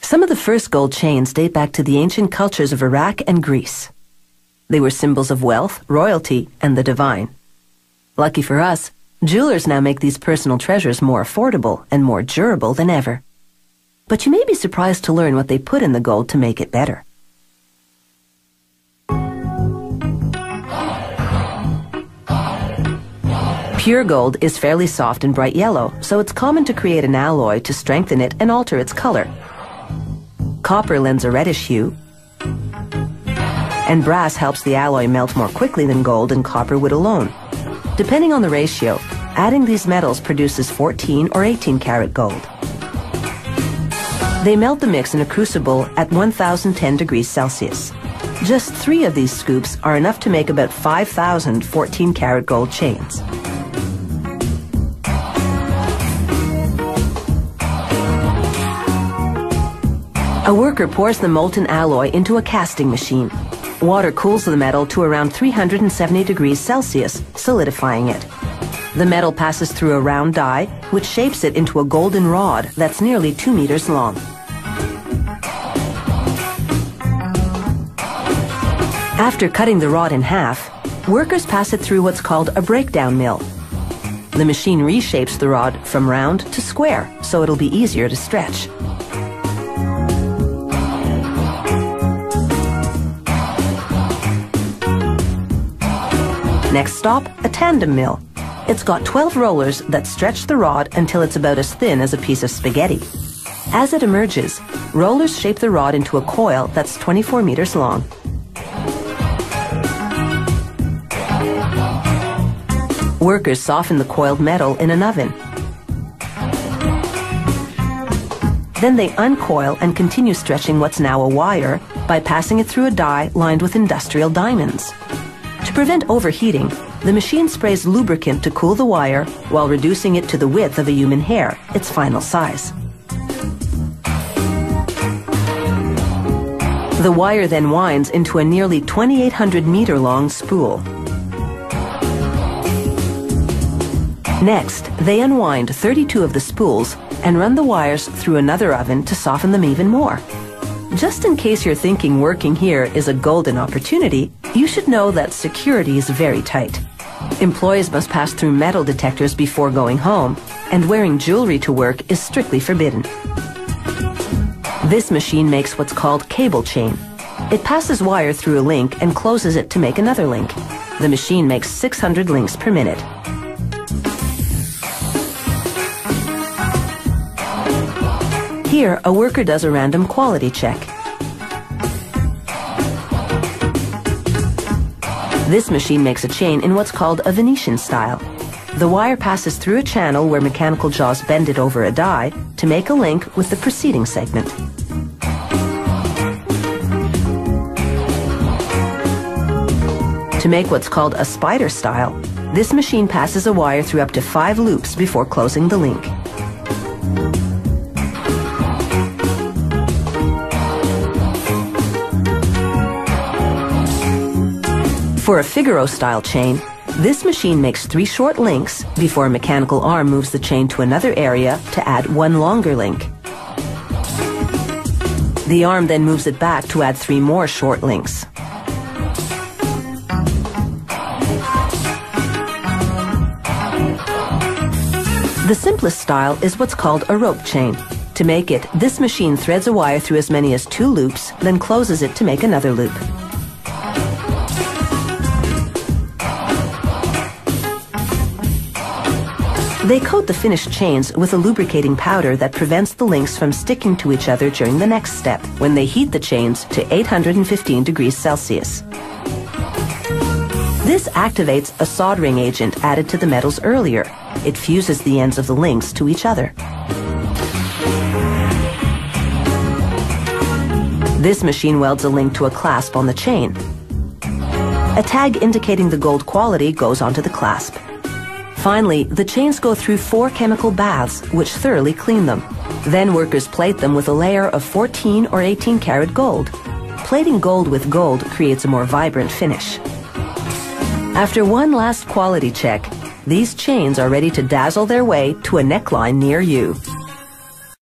Some of the first gold chains date back to the ancient cultures of Iraq and Greece. They were symbols of wealth, royalty, and the divine. Lucky for us, jewelers now make these personal treasures more affordable and more durable than ever. But you may be surprised to learn what they put in the gold to make it better. Pure gold is fairly soft and bright yellow, so it's common to create an alloy to strengthen it and alter its color. Copper lends a reddish hue, and brass helps the alloy melt more quickly than gold and copper would alone. Depending on the ratio, adding these metals produces 14 or 18 karat gold. They melt the mix in a crucible at 1010 degrees Celsius. Just 3 of these scoops are enough to make about 5,000 14 karat gold chains. A worker pours the molten alloy into a casting machine. Water cools the metal to around 370 degrees Celsius, solidifying it. The metal passes through a round die, which shapes it into a golden rod that's nearly 2 meters long. After cutting the rod in half, workers pass it through what's called a breakdown mill. The machine reshapes the rod from round to square, so it'll be easier to stretch. Next stop, a tandem mill. It's got 12 rollers that stretch the rod until it's about as thin as a piece of spaghetti. As it emerges, rollers shape the rod into a coil that's 24 meters long. Workers soften the coiled metal in an oven. Then they uncoil and continue stretching what's now a wire by passing it through a die lined with industrial diamonds. To prevent overheating, the machine sprays lubricant to cool the wire while reducing it to the width of a human hair, its final size. The wire then winds into a nearly 2,800 meter long spool. Next, they unwind 32 of the spools and run the wires through another oven to soften them even more. Just in case you're thinking working here is a golden opportunity, you should know that security is very tight. Employees must pass through metal detectors before going home, and wearing jewelry to work is strictly forbidden. This machine makes what's called cable chain. It passes wire through a link and closes it to make another link. The machine makes 600 links per minute. Here, a worker does a random quality check. This machine makes a chain in what's called a Venetian style. The wire passes through a channel where mechanical jaws bend it over a die to make a link with the preceding segment. To make what's called a spider style, this machine passes a wire through up to 5 loops before closing the link. For a Figaro-style chain, this machine makes 3 short links before a mechanical arm moves the chain to another area to add 1 longer link. The arm then moves it back to add 3 more short links. The simplest style is what's called a rope chain. To make it, this machine threads a wire through as many as 2 loops, then closes it to make another loop. They coat the finished chains with a lubricating powder that prevents the links from sticking to each other during the next step, when they heat the chains to 815 degrees Celsius. This activates a soldering agent added to the metals earlier. It fuses the ends of the links to each other. This machine welds a link to a clasp on the chain. A tag indicating the gold quality goes onto the clasp. Finally, the chains go through 4 chemical baths, which thoroughly clean them. Then workers plate them with a layer of 14 or 18 karat gold. Plating gold with gold creates a more vibrant finish. After one last quality check, These chains are ready to dazzle their way to a neckline near you.